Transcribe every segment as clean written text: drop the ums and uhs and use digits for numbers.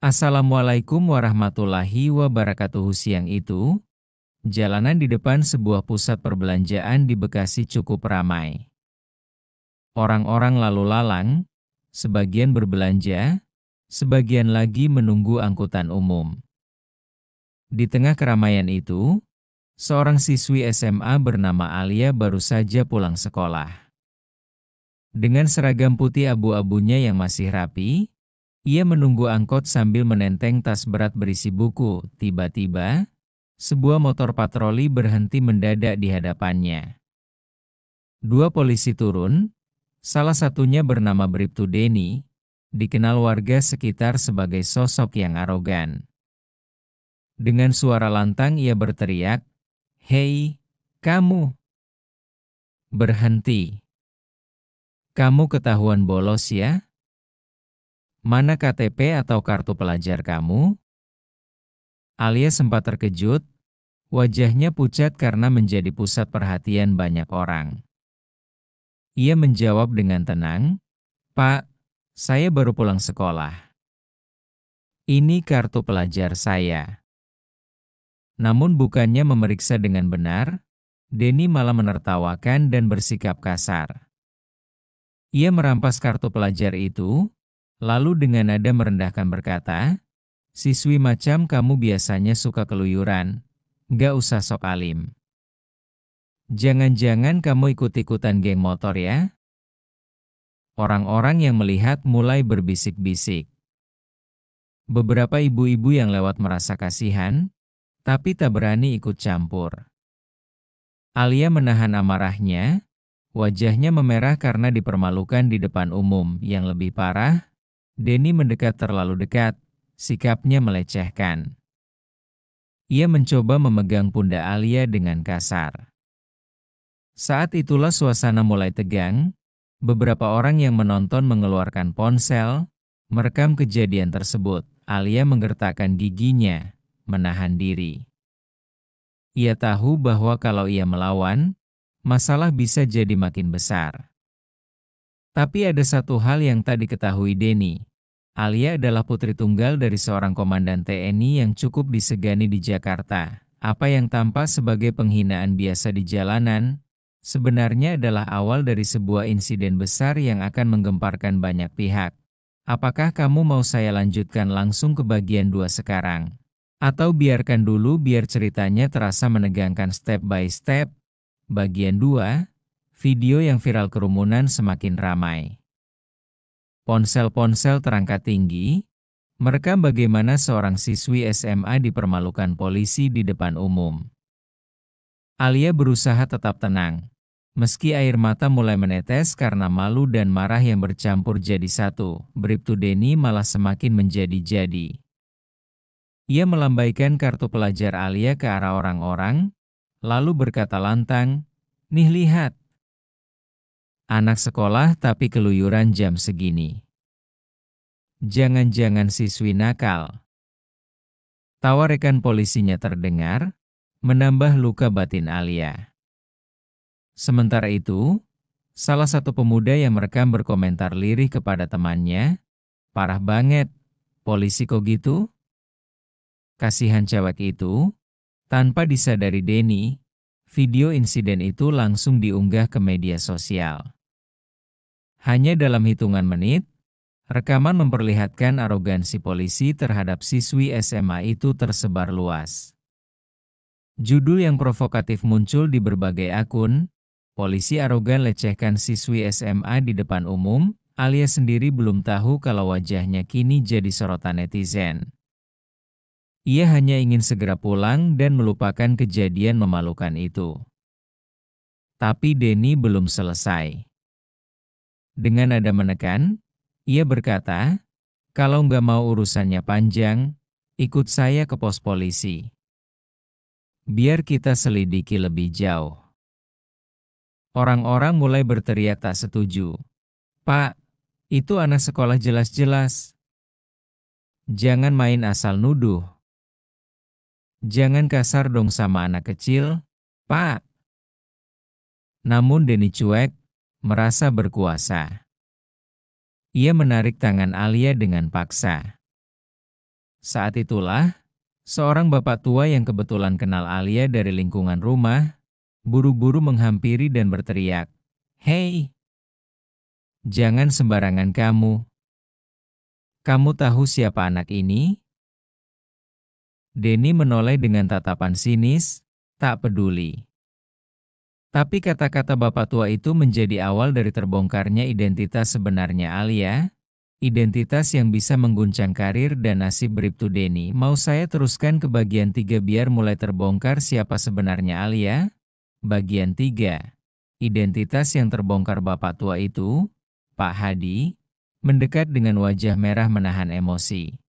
Assalamualaikum warahmatullahi wabarakatuh. Siang itu, jalanan di depan sebuah pusat perbelanjaan di Bekasi cukup ramai. Orang-orang lalu lalang, sebagian berbelanja, sebagian lagi menunggu angkutan umum. Di tengah keramaian itu, seorang siswi SMA bernama Alia baru saja pulang sekolah. Dengan seragam putih abu-abunya yang masih rapi, ia menunggu angkot sambil menenteng tas berat berisi buku. Tiba-tiba, sebuah motor patroli berhenti mendadak di hadapannya. Dua polisi turun, salah satunya bernama Bribtu Deni, dikenal warga sekitar sebagai sosok yang arogan. Dengan suara lantang ia berteriak, "Hei, kamu! Berhenti! Kamu ketahuan bolos ya? Mana KTP atau kartu pelajar kamu?" Alia sempat terkejut, wajahnya pucat karena menjadi pusat perhatian banyak orang. Ia menjawab dengan tenang, "Pak, saya baru pulang sekolah. Ini kartu pelajar saya." Namun bukannya memeriksa dengan benar, Deni malah menertawakan dan bersikap kasar. Ia merampas kartu pelajar itu, lalu dengan nada merendahkan berkata, "Siswi macam kamu biasanya suka keluyuran, gak usah sok alim. Jangan-jangan kamu ikut-ikutan geng motor ya?" Orang-orang yang melihat mulai berbisik-bisik. Beberapa ibu-ibu yang lewat merasa kasihan, tapi tak berani ikut campur. Alia menahan amarahnya, wajahnya memerah karena dipermalukan di depan umum. Yang lebih parah, Deni mendekat terlalu dekat, sikapnya melecehkan. Ia mencoba memegang pundak Alia dengan kasar. Saat itulah suasana mulai tegang. Beberapa orang yang menonton mengeluarkan ponsel, merekam kejadian tersebut. Alia menggertakkan giginya, menahan diri. Ia tahu bahwa kalau ia melawan, masalah bisa jadi makin besar. Tapi ada satu hal yang tak diketahui Deni. Alia adalah putri tunggal dari seorang komandan TNI yang cukup disegani di Jakarta. Apa yang tampak sebagai penghinaan biasa di jalanan, sebenarnya adalah awal dari sebuah insiden besar yang akan menggemparkan banyak pihak. Apakah kamu mau saya lanjutkan langsung ke bagian 2 sekarang? Atau biarkan dulu biar ceritanya terasa menegangkan step by step? Bagian 2, video yang viral kerumunan semakin ramai. Ponsel-ponsel terangkat tinggi, merekam bagaimana seorang siswi SMA dipermalukan polisi di depan umum. Alia berusaha tetap tenang, meski air mata mulai menetes karena malu dan marah yang bercampur jadi satu. Bribtu Deni malah semakin menjadi-jadi. Ia melambaikan kartu pelajar Alia ke arah orang-orang, lalu berkata lantang, "Nih lihat, anak sekolah tapi keluyuran jam segini. Jangan-jangan siswi nakal." Tawa rekan polisinya terdengar, menambah luka batin Alia. Sementara itu, salah satu pemuda yang merekam berkomentar lirih kepada temannya, "Parah banget, polisi kok gitu?" Kasihan cewek itu. Tanpa disadari Deni, video insiden itu langsung diunggah ke media sosial. Hanya dalam hitungan menit, rekaman memperlihatkan arogansi polisi terhadap siswi SMA itu tersebar luas. Judul yang provokatif muncul di berbagai akun, "Polisi arogan lecehkan siswi SMA di depan umum." Alia sendiri belum tahu kalau wajahnya kini jadi sorotan netizen. Ia hanya ingin segera pulang dan melupakan kejadian memalukan itu. Tapi Deni belum selesai. Dengan nada menekan, ia berkata, "Kalau nggak mau urusannya panjang, ikut saya ke pos polisi. Biar kita selidiki lebih jauh." Orang-orang mulai berteriak tak setuju. "Pak, itu anak sekolah jelas-jelas. Jangan main asal nuduh. Jangan kasar dong sama anak kecil, Pak." Namun Deni cuek, merasa berkuasa. Ia menarik tangan Alia dengan paksa. Saat itulah, seorang bapak tua yang kebetulan kenal Alia dari lingkungan rumah, buru-buru menghampiri dan berteriak, "Hei, jangan sembarangan kamu. Kamu tahu siapa anak ini?" Denny menoleh dengan tatapan sinis, tak peduli. Tapi kata-kata bapak tua itu menjadi awal dari terbongkarnya identitas sebenarnya Alia, identitas yang bisa mengguncang karir dan nasib Bribtu Denny. Mau saya teruskan ke bagian 3 biar mulai terbongkar siapa sebenarnya Alia? Bagian 3. Identitas yang terbongkar bapak tua itu, Pak Hadi, mendekat dengan wajah merah menahan emosi.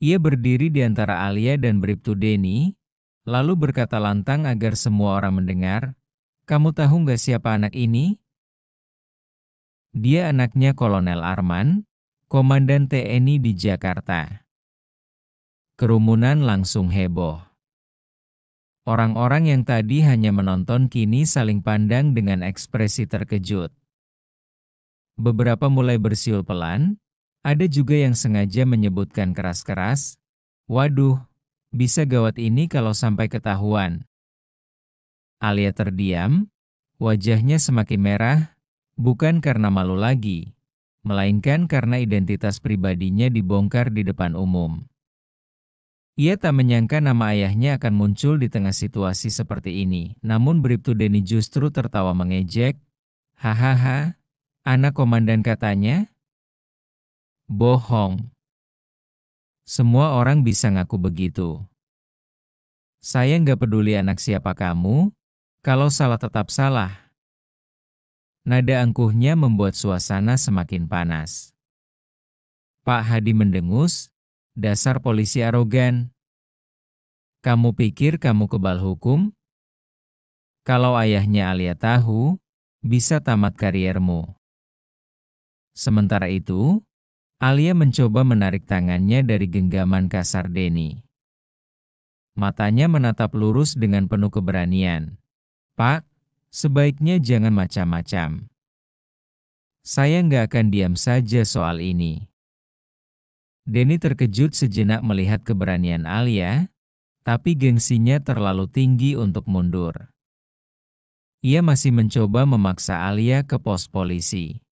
Ia berdiri di antara Alia dan Bribtu Denny, lalu berkata lantang agar semua orang mendengar, "Kamu tahu nggak siapa anak ini? Dia anaknya Kolonel Arman, Komandan TNI di Jakarta." Kerumunan langsung heboh. Orang-orang yang tadi hanya menonton kini saling pandang dengan ekspresi terkejut. Beberapa mulai bersiul pelan, ada juga yang sengaja menyebutkan keras-keras, "Waduh, bisa gawat ini kalau sampai ketahuan." Alia terdiam, wajahnya semakin merah, bukan karena malu lagi, melainkan karena identitas pribadinya dibongkar di depan umum. Ia tak menyangka nama ayahnya akan muncul di tengah situasi seperti ini, namun Bribtu Denny justru tertawa mengejek, "Hahaha, anak komandan katanya? Bohong. Semua orang bisa ngaku begitu. Saya nggak peduli anak siapa kamu, kalau salah tetap salah." Nada angkuhnya membuat suasana semakin panas. Pak Hadi mendengus, "Dasar polisi arogan. Kamu pikir kamu kebal hukum? Kalau ayahnya Alia tahu, bisa tamat kariermu." Sementara itu, Alia mencoba menarik tangannya dari genggaman kasar Denny. Matanya menatap lurus dengan penuh keberanian. "Pak, sebaiknya jangan macam-macam. Saya nggak akan diam saja soal ini." Denny terkejut sejenak melihat keberanian Alia, tapi gengsinya terlalu tinggi untuk mundur. Ia masih mencoba memaksa Alia ke pos polisi.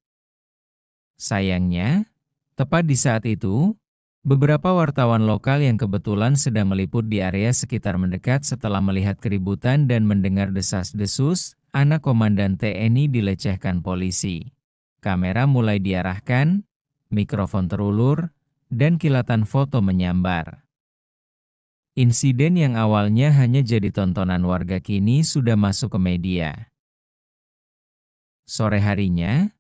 Sayangnya, tepat di saat itu, beberapa wartawan lokal yang kebetulan sedang meliput di area sekitar mendekat setelah melihat keributan dan mendengar desas-desus, anak komandan TNI dilecehkan polisi. Kamera mulai diarahkan, mikrofon terulur, dan kilatan foto menyambar. Insiden yang awalnya hanya jadi tontonan warga kini sudah masuk ke media. Sore harinya,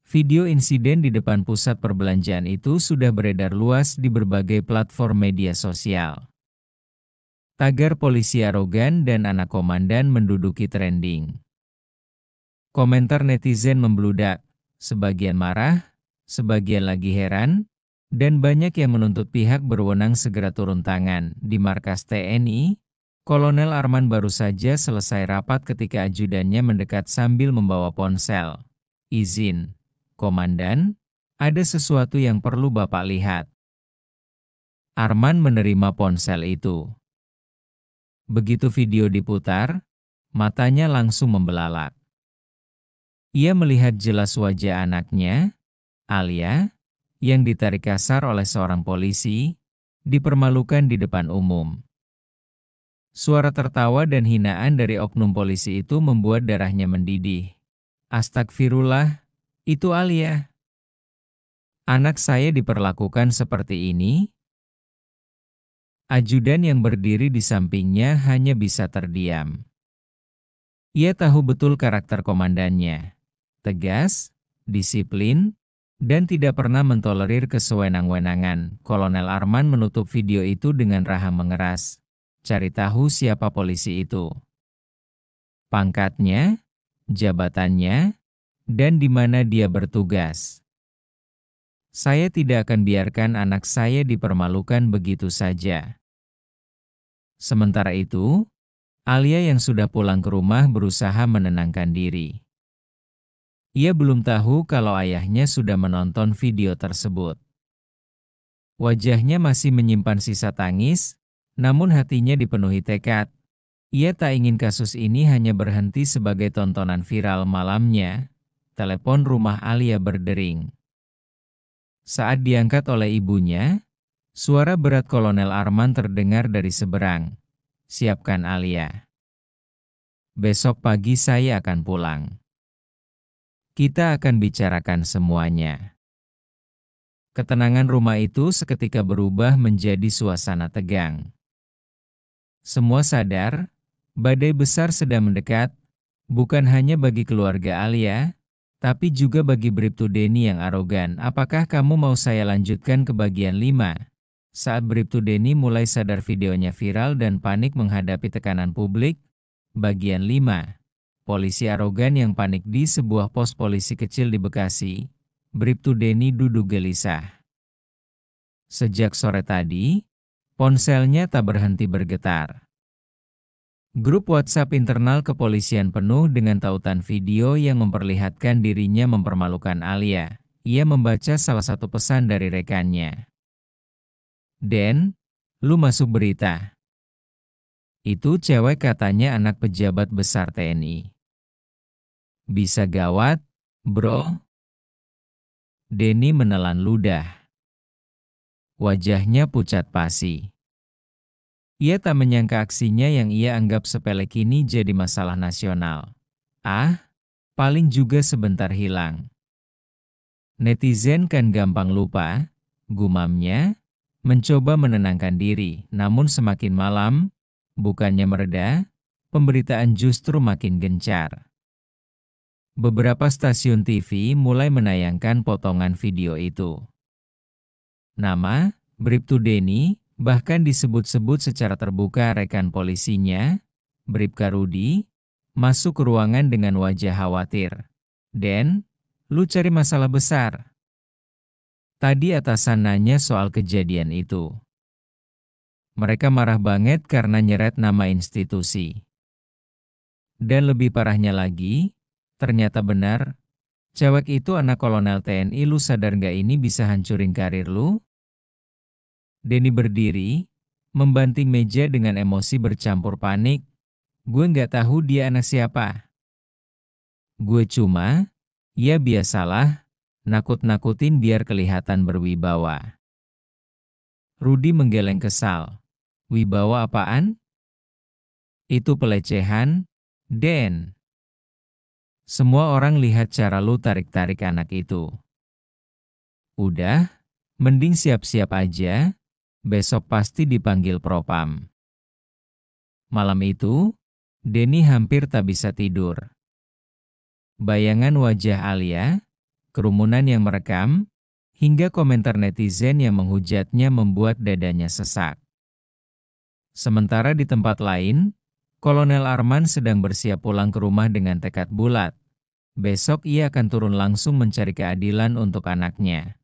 video insiden di depan pusat perbelanjaan itu sudah beredar luas di berbagai platform media sosial. Tagar polisi arogan dan anak komandan menduduki trending. Komentar netizen membludak, sebagian marah, sebagian lagi heran, dan banyak yang menuntut pihak berwenang segera turun tangan. Di markas TNI, Kolonel Arman baru saja selesai rapat ketika ajudannya mendekat sambil membawa ponsel. "Izin, Komandan, ada sesuatu yang perlu Bapak lihat." Arman menerima ponsel itu. Begitu video diputar, matanya langsung membelalak. Ia melihat jelas wajah anaknya, Alia, yang ditarik kasar oleh seorang polisi, dipermalukan di depan umum. Suara tertawa dan hinaan dari oknum polisi itu membuat darahnya mendidih. "Astagfirullah, itu Alia. Anak saya diperlakukan seperti ini?" Ajudan yang berdiri di sampingnya hanya bisa terdiam. Ia tahu betul karakter komandannya. Tegas, disiplin, dan tidak pernah mentolerir kesewenang-wenangan. Kolonel Arman menutup video itu dengan rahang mengeras. "Cari tahu siapa polisi itu. Pangkatnya, jabatannya, dan di mana dia bertugas. Saya tidak akan biarkan anak saya dipermalukan begitu saja." Sementara itu, Alia yang sudah pulang ke rumah berusaha menenangkan diri. Ia belum tahu kalau ayahnya sudah menonton video tersebut. Wajahnya masih menyimpan sisa tangis, namun hatinya dipenuhi tekad. Ia tak ingin kasus ini hanya berhenti sebagai tontonan viral malamnya. Telepon rumah Alia berdering. Saat diangkat oleh ibunya, suara berat Kolonel Arman terdengar dari seberang. "Siapkan Alia. Besok pagi saya akan pulang. Kita akan bicarakan semuanya." Ketenangan rumah itu seketika berubah menjadi suasana tegang. Semua sadar, badai besar sedang mendekat, bukan hanya bagi keluarga Alia, tapi juga bagi Bribtu Denny yang arogan. "Apakah kamu mau saya lanjutkan ke bagian 5? Saat Bribtu Denny mulai sadar videonya viral dan panik menghadapi tekanan publik. Bagian 5. Polisi arogan yang panik di sebuah pos polisi kecil di Bekasi. Bribtu Denny duduk gelisah. Sejak sore tadi, ponselnya tak berhenti bergetar. Grup WhatsApp internal kepolisian penuh dengan tautan video yang memperlihatkan dirinya mempermalukan Alia. Ia membaca salah satu pesan dari rekannya. "Den, lu masuk berita. Itu cewek katanya anak pejabat besar TNI. Bisa gawat, bro." Denny menelan ludah. Wajahnya pucat pasi. Ia tak menyangka aksinya yang ia anggap sepele kini jadi masalah nasional. Paling juga sebentar hilang. Netizen kan gampang lupa, gumamnya, mencoba menenangkan diri. Namun semakin malam, bukannya mereda, pemberitaan justru makin gencar. Beberapa stasiun TV mulai menayangkan potongan video itu. Nama, Bribtu Denny, bahkan disebut-sebut secara terbuka rekan polisinya, Bribka Rudi, masuk ke ruangan dengan wajah khawatir. "Den, lu cari masalah besar." Tadi atasan nanya soal kejadian itu. Mereka marah banget karena nyeret nama institusi. Dan lebih parahnya lagi, ternyata benar, cewek itu anak kolonel TNI. "Lu sadar gak ini bisa hancurin karir lu?" Denny berdiri, membanting meja dengan emosi bercampur panik. "Gue gak tahu dia anak siapa. Gue cuma, ya biasalah, nakut-nakutin biar kelihatan berwibawa." Rudi menggeleng kesal. "Wibawa apaan? Itu pelecehan, Den. Semua orang lihat cara lu tarik-tarik anak itu. Udah, mending siap-siap aja, besok pasti dipanggil propam." Malam itu, Denny hampir tak bisa tidur. Bayangan wajah Alia, kerumunan yang merekam, hingga komentar netizen yang menghujatnya membuat dadanya sesak. Sementara di tempat lain, Kolonel Arman sedang bersiap pulang ke rumah dengan tekad bulat. Besok ia akan turun langsung mencari keadilan untuk anaknya.